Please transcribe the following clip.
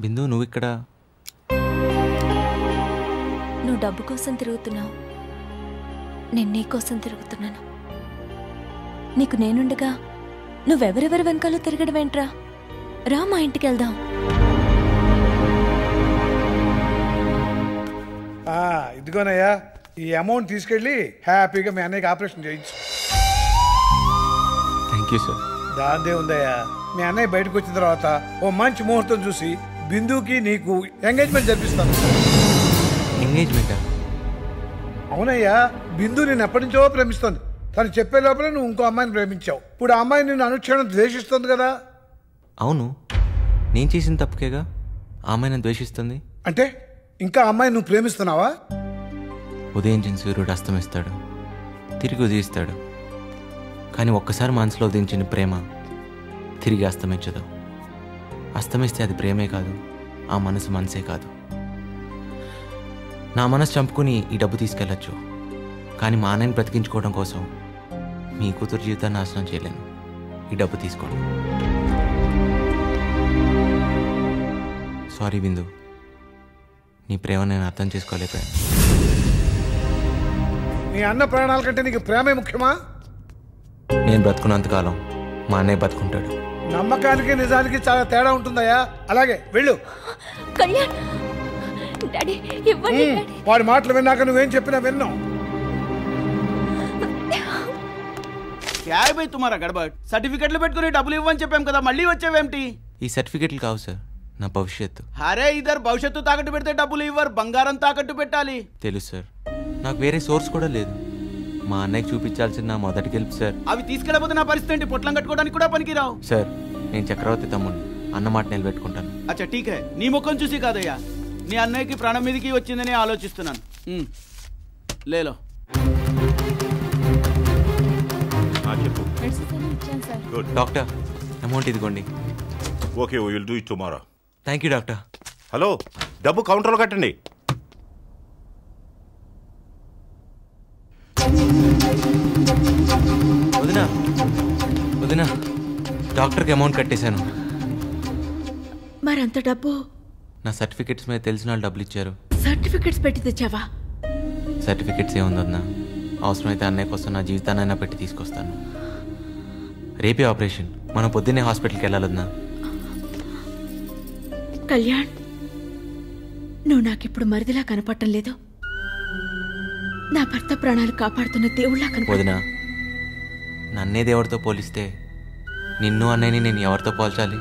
బిందు నువ్వు ఇక్కడ? నువ్వు డబ్బు కోసం తిరుగుతున్నావు, నేను నీ కోసం తిరుగుతున్నాను. నీకు నేనుండగా నువ్వెవరెవరి వెనకాలో తిరగడం ఏంట్రా? రా మా ఇంటికి వెళ్దాం. ఇదిగోనయ్యా, ఈ అమౌంట్ తీసుకెళ్ళి హ్యాపీగా మీ అన్నయ్యకి ఆపరేషన్ చేయించు. Thank you sir. దాందే ఉందయ్యా, మీ అన్నయ్య బయటకు వచ్చిన తర్వాత ఓ మంచి ముహూర్తం చూసి బిందుకి నీకు ఎంగేజ్మెంట్ జరిపిస్తాను. ఎంగేజ్మెంటా? అవునయ్యా, బిందు నేను ఎప్పటి నుంచో ప్రేమిస్తుంది. తను చెప్పే లోపల నువ్వు ఇంకో అమ్మాయిని ప్రేమించావు. ఇప్పుడు ఆ అమ్మాయి నిన్ను అనుక్షణం ద్వేషిస్తుంది కదా. అవును, నేను చేసిన తప్పుకేగా ఆమె నన్ను ద్వేషిస్తుంది. అంటే ఇంకా అమ్మాయి నువ్వు ప్రేమిస్తున్నావా? ఉదయించిన సూర్యుడు అస్తమిస్తాడు, తిరిగి ఉదయిస్తాడు. కానీ ఒక్కసారి మనసులో ఉదయించిన ప్రేమ తిరిగి అస్తమించదు. అస్తమిస్తే అది ప్రేమే కాదు, ఆ మనసు మనసే కాదు. నా మనసు చంపుకుని ఈ డబ్బు తీసుకెళ్ళచ్చు, కానీ మా అన్నయ్యని బ్రతికించుకోవడం కోసం మీ కూతురు జీవితాన్ని నాశనం చేయలేను. ఈ డబ్బు తీసుకోండి. సారీ బిందు, నీ ప్రేమ నేను అర్థం చేసుకోలేకపోయాను. నీ అన్న ప్రాణాల కంటే నీకు ప్రేమే ముఖ్యమా? నేను బ్రతుకున్నంతకాలం మా అన్నయ్య బతుకుంటాడు. నమ్మకానికి నిజానికి చాలా తేడా ఉంటుందయ్యా. అలాగే వెళ్ళు. కళ్యాణ్, డాడీ ఇవ్వండి. వాడి మాటలు విన్నాక నువ్వేం చెప్పినా విన్నావు. क्या है भाई तुम्हारा गड़बड़? सर्टिफिकेట్లు పెట్టుకుని డబ్బులు ఇవ్వని చెప్పాం కదా, మళ్ళీ వచ్చేవేంటి? ఈ సర్టిఫికెట్లు కావు సార్, నా భవిష్యత్తు. అరే ఇద్దరు భవిష్యత్తు తాకట్టు పెడితే డబ్బులు ఇవ్వరు, బంగారం తాకట్టు పెట్టాలి. తెలుసు సార్, నాకు వేరే సోర్స్ కూడా లేదు. మా అన్నయ్యకి చూపించాల్సిన నా మొదటి గెలుపు సార్. అవి తీసుకెళ్ళకపోతే నా పరిస్థితి ఏంటి? పొట్లం కట్టుకోవడానికి కూడా పనికిరావు. సార్, నేను చక్రవర్తి తమ్ముడిని, అన్న మాట నిలబెట్టుకుంటాను. అచ్చా ఠీక్ హై, నీ ముఖం చూసి కాదయ్యా, నీ అన్నయ్యకి ప్రాణం మీదకి వచ్చిందని ఆలోచిస్తున్నాను. లేలో డాక్టర్, అమౌంట్ ఇదిగోండి. Okay, we will do it tomorrow. Thank you doctor. Hello, డబ్బు కౌంటర్లో కట్టండి. వదినా, వదినా, డాక్టర్కి అమౌంట్ కట్టేశాను. మరంత డబ్బు? నా సర్టిఫికెట్స్ మీద తెలిసిన వాళ్ళు డబ్బులు ఇచ్చారు. సర్టిఫికెట్స్ పెట్టి తెచ్చావా? సర్టిఫికెట్స్ ఏముంది వదినా, అవసరమైతే అన్నయ్య కోసం నా జీవితాన్నైనా పెట్టి తీసుకొస్తాను. రేపే ఆపరేషన్, మనం పొద్దున్నే హాస్పిటల్కి వెళ్ళాలి వదినా. కళ్యాణ్, నువ్వు నాకిప్పుడు మరిదిలా కనపడటం లేదు, నా భర్త ప్రాణాలు కాపాడుతున్న దేవుళ్ళా కనపడు. వదినా, నన్నే దేవుడితో పోలిస్తే నిన్ను అన్నయ్యని నేను ఎవరితో పోల్చాలి?